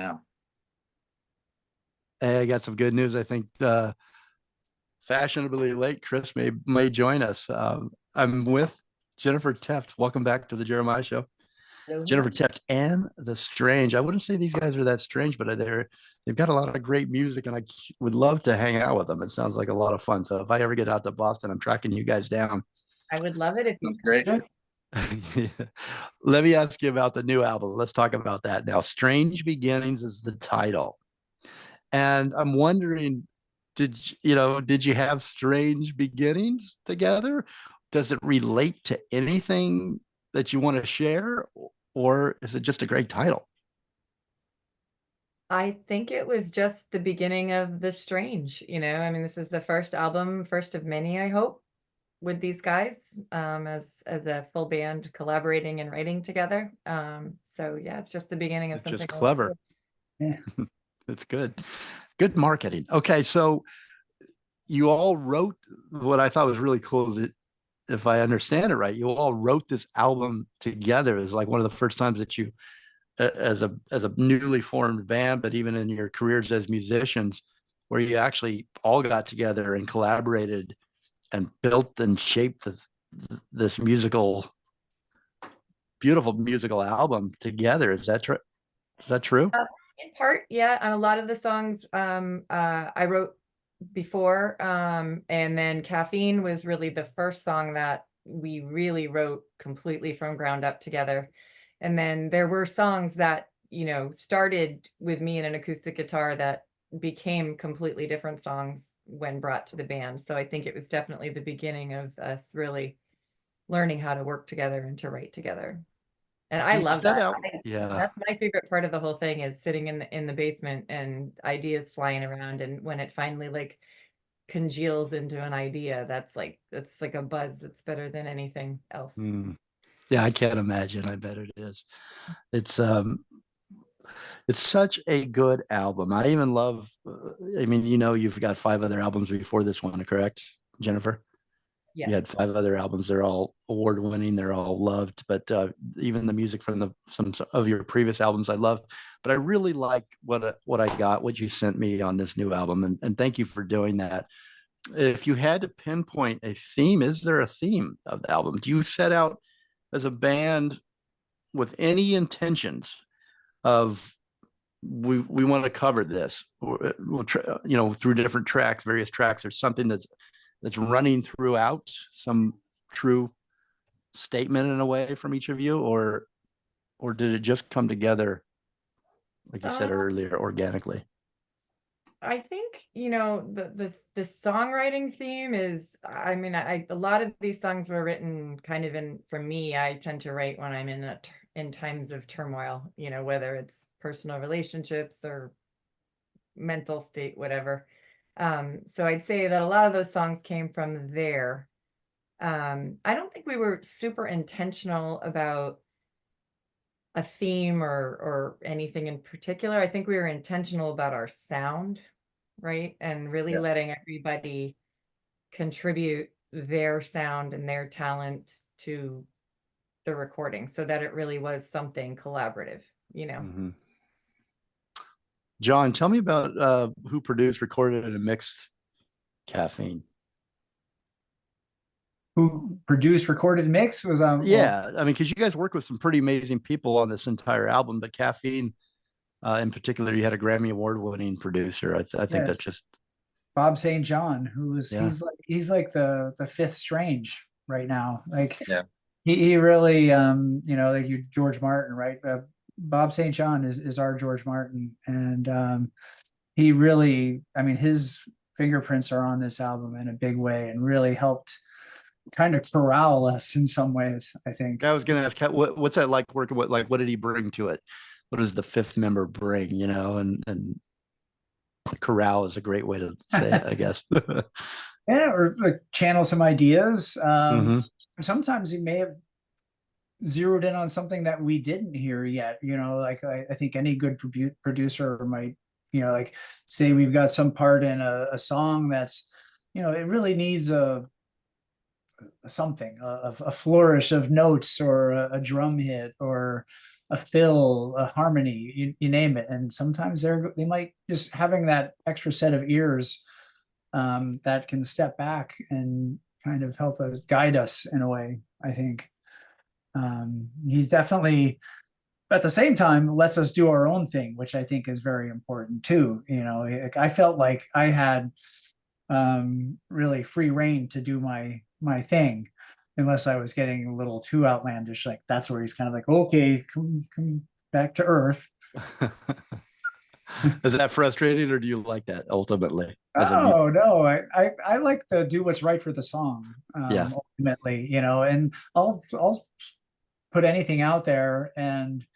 now. Hey, I got some good news. I think fashionably late Chris may join us. I'm with Jennifer Tefft. Welcome back to the Jeremiah Show. Hello. Jennifer Tefft and The Strange. I wouldn't say these guys are that strange, but they've got a lot of great music, and I would love to hang out with them. It sounds like a lot of fun. So if I ever get out to Boston, I'm tracking you guys down. I would love it if you Great. Yeah. Let me ask you about the new album. Let's talk about that now. Strange Beginnings is the title. And I'm wondering, did you have strange beginnings together? Does it relate to anything that you want to share, or is it just a great title? I think it was just the beginning of the strange, I mean, this is the first album, first of many, I hope, with these guys, as a full band collaborating and writing together. So yeah, it's just the beginning of It's something just clever. Yeah. It's good. Good marketing. Okay, so you all wrote what I thought was really cool is that if I understand it right, you all wrote this album together. It's like one of the first times that you as a newly formed band, but even in your careers as musicians, where you actually all got together and collaborated and built and shaped this beautiful musical album together. Is that true? Is that true? In part, yeah. A lot of the songs I wrote before, and then Caffeine was really the first song that we really wrote completely from ground up together. And then there were songs that, started with me and an acoustic guitar that became completely different songs when brought to the band. So I think it was definitely the beginning of us really learning how to work together and to write together. And I You love set that. out, yeah. That's my favorite part of the whole thing, is sitting in the basement and ideas flying around, and when it finally like congeals into an idea, that's like a buzz that's better than anything else. Yeah, I can't imagine. I bet it is. It's um it's such a good album. I even love I mean, you've got five other albums before this one, correct, Jennifer? You Yes. had five other albums. They're all award winning. They're all loved. But even the music from some of your previous albums, I love. But I really like what I got, what you sent me on this new album, and thank you for doing that. If you had to pinpoint a theme, is there a theme of the album? Do you set out as a band with any intentions of we want to cover this, through different tracks, various tracks, or something that's running throughout, some true statement in a way from each of you, or did it just come together, like you said Uh, earlier, organically? I think, the songwriting theme is, I mean, a lot of these songs were written kind of for me, I tend to write when I'm in times of turmoil, whether it's personal relationships or mental state, whatever. So I'd say that a lot of those songs came from there. I don't think we were super intentional about a theme or anything in particular. I think we were intentional about our sound, right? And really Yeah. letting everybody contribute their sound and their talent to the recording, so that it really was something collaborative, Mm-hmm. John, tell me about who produced, recorded, and mixed Caffeine. Who produced, recorded, and mixed was well, Yeah, I mean, because you guys work with some pretty amazing people on this entire album, but Caffeine, in particular, you had a Grammy Award-winning producer. I think that's yes, just, Bob St. John, who was yeah. he's like the fifth Strange right now. Like Yeah. he really like you George Martin, right? Bob St. John is our George Martin, and he really, I mean, his fingerprints are on this album in a big way, and really helped kind of corral us in some ways, I think. I was going to ask, what's that like working with, like, what did he bring to it? What does the fifth member bring, and corral is a great way to say it, I guess. Yeah, or like channel some ideas. Hmm. Sometimes he may have zeroed in on something that we didn't hear yet. Like I think any good producer might, like say we've got some part in a song that's, it really needs a flourish of notes or a drum hit, or a fill, a harmony, you name it. And sometimes they might just having that extra set of ears that can step back and kind of help us guide us in a way. I think he's definitely at the same time lets us do our own thing, which I think is very important too. You know, I felt like I had really free reign to do my thing, unless I was getting a little too outlandish. Like that's where he's kind of like, okay, come back to earth. Is that frustrating, or do you like that ultimately? Oh no, I like to do what's right for the song. Yeah. Ultimately, you know, and I'll put anything out there, and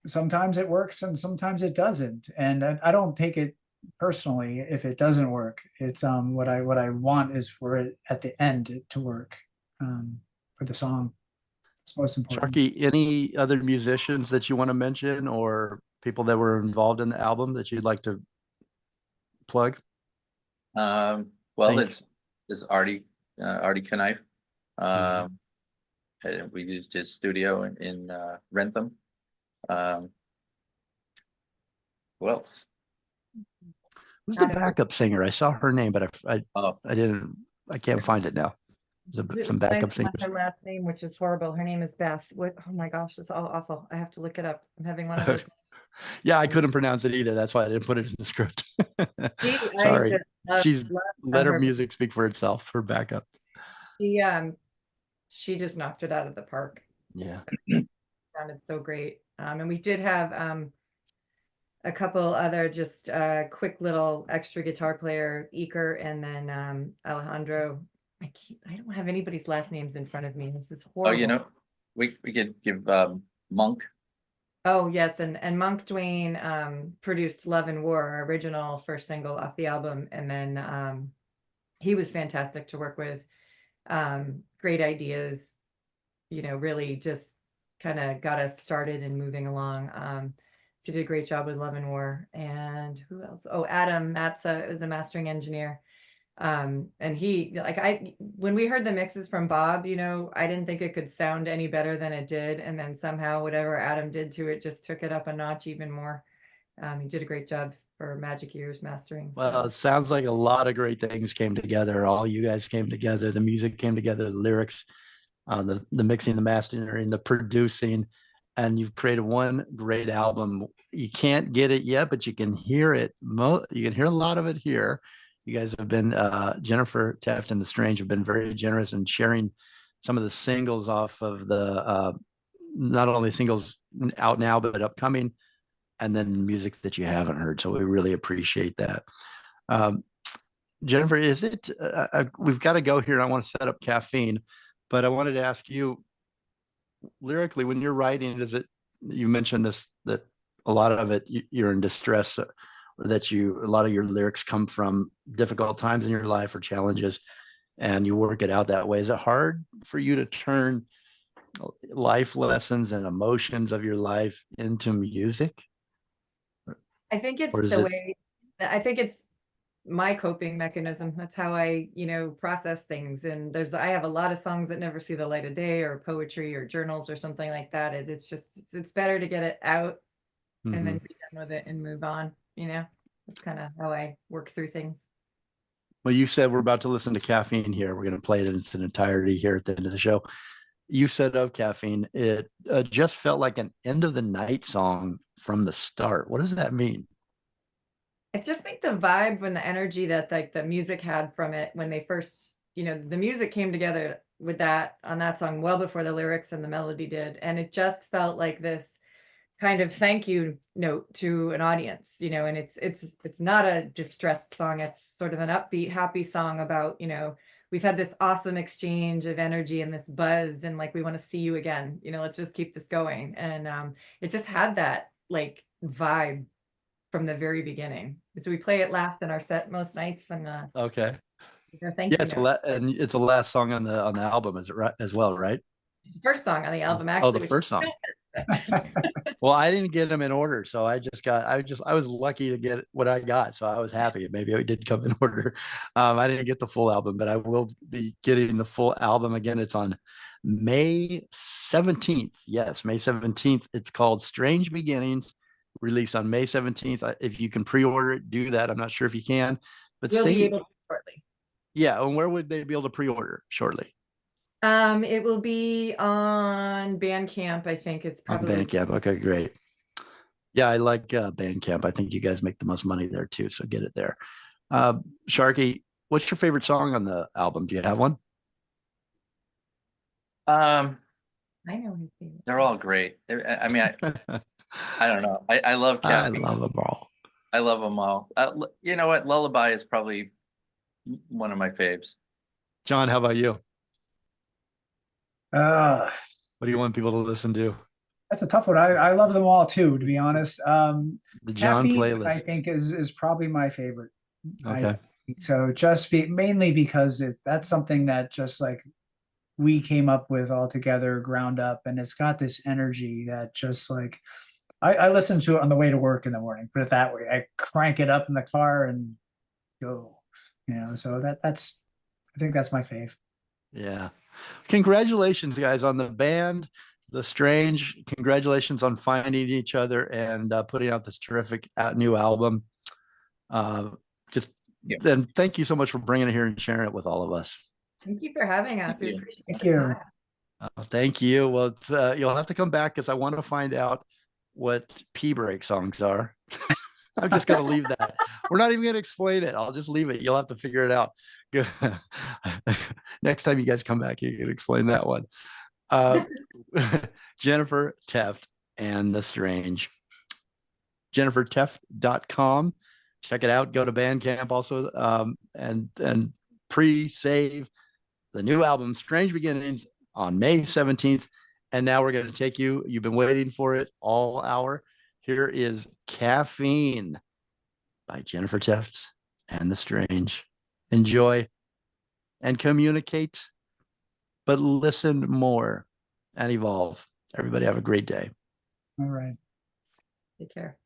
sometimes it works and sometimes it doesn't, and I don't take it personally if it doesn't work. It's what I want is for it at the end to work for the song. It's most important. Sharky, any other musicians that you want to mention or people that were involved in the album that you'd like to plug? Well, there's Artie Knife. We used his studio in Rentham. Who else? Who's the backup singer? I saw her name, but I can't find it now. Some backup singers. Her last name, which is horrible. Her name is Beth. What? Oh my gosh, it's all awful. I have to look it up. I'm having one of those. Yeah, I couldn't pronounce it either. That's why I didn't put it in the script. Sorry. She's let her music speak for itself. Her backup. She just knocked it out of the park. Yeah. Sounded so great. And we did have a couple other just quick little extra guitar player, Iker, and then Alejandro. I don't have anybody's last names in front of me. This is horrible. Oh, you know, we could give Monk. Oh yes, and Monk Dwayne produced Love and War, our original first single off the album, and then he was fantastic to work with. Great ideas, you know, really just kind of got us started and moving along. So he did a great job with Love and War. And who else? Oh, Adam Matza is a mastering engineer. And he, like, when we heard the mixes from Bob, you know, I didn't think it could sound any better than it did. And then somehow whatever Adam did to it just took it up a notch even more. He did a great job for Magic Ears mastering. Well, it sounds like a lot of great things came together. All you guys came together. The music came together, the lyrics, the mixing, the mastering, the producing, and you've created one great album. You can't get it yet, but you can hear it. You can hear a lot of it here. You guys have been, Jennifer Tefft and The Strange have been very generous in sharing some of the singles off of the, not only singles out now, but upcoming, and then music that you haven't heard. So we really appreciate that. Jennifer, is it, we've got to go here. I want to set up Caffeine, but I wanted to ask you, lyrically, when you're writing, you mentioned this, that a lot of it, you're in distress, or that a lot of your lyrics come from difficult times in your life or challenges, and you work it out that way. Is it hard for you to turn life lessons and emotions of your life into music? I think it's I think it's my coping mechanism. That's how I, you know, process things. And I have a lot of songs that never see the light of day, or poetry or journals or something like that. It's better to get it out and then be done with it and move on. You know, that's kind of how I work through things. Well, you said we're about to listen to Caffeine here. We're going to play it in its entirety here at the end of the show. You said of Caffeine, it just felt like an end of the night song from the start. What does that mean? I just think the vibe and the energy that like the music had from it when they first, you know, the music came together with that on that song well before the lyrics and the melody did. And it just felt like this kind of thank you note to an audience, you know, and it's not a distressed song. It's sort of an upbeat, happy song about, you know, we've had this awesome exchange of energy and this buzz, and like, we want to see you again, you know, let's just keep this going. And it just had that like vibe from the very beginning. So we play it last in our set most nights. And okay. Thank you. It's a last song on the album, is it right as well, right? It's the first song on the album, actually. Oh, the first song. Well, I didn't get them in order, so I was lucky to get what I got, so I was happy. Maybe it did come in order. I didn't get the full album, but I will be getting the full album again. It's on May 17th. Yes, May 17th. It's called Strange Beginnings, released on May 17th. If you can pre-order it, do that. I'm not sure if you can, but We'll be stay. able to shortly. Yeah, and where would they be able to pre-order shortly? It will be on Bandcamp, I think it's On probably. Bandcamp. Okay, great. Yeah, I like Bandcamp. I think you guys make the most money there too, so get it there. Sharky, what's your favorite song on the album? Do you have one? Um, I know his favorite. they're all great. I mean, I don't know. I love I Caffeine. love them all. I love them all. You know what? Lullaby is probably one of my faves. John, how about you? Uh, What do you want people to listen to? that's a tough one. I love them all too, to be honest. The John Caffeine, playlist. I think is probably my favorite. Okay. So mainly because that's something that just like we came up with all together, ground up, and it's got this energy that just like I listen to it on the way to work in the morning. Put it that way. I crank it up in the car and go. So that's I think that's my fave. Yeah. Congratulations, guys, on the band, The Strange. Congratulations on finding each other and putting out this terrific new album. Just Yeah. then, thank you so much for bringing it here and sharing it with all of us. Thank you for having us. Thank We you. appreciate Thank the you. time. Thank you. Well, you'll have to come back because I want to find out what P break songs are. I'm just going to leave that. We're not even going to explain it. I'll just leave it. You'll have to figure it out. Next time you guys come back, you can explain that one. Jennifer Tefft and The Strange. JenniferTefft.com. Check it out. Go to Bandcamp also, and pre-save the new album Strange Beginnings on May 17th. And now we're going to take you. You've been waiting for it all hour. Here is Caffeine by Jennifer Tefft and The Strange. Enjoy and communicate, but listen more and evolve. Everybody have a great day. All right. Take care.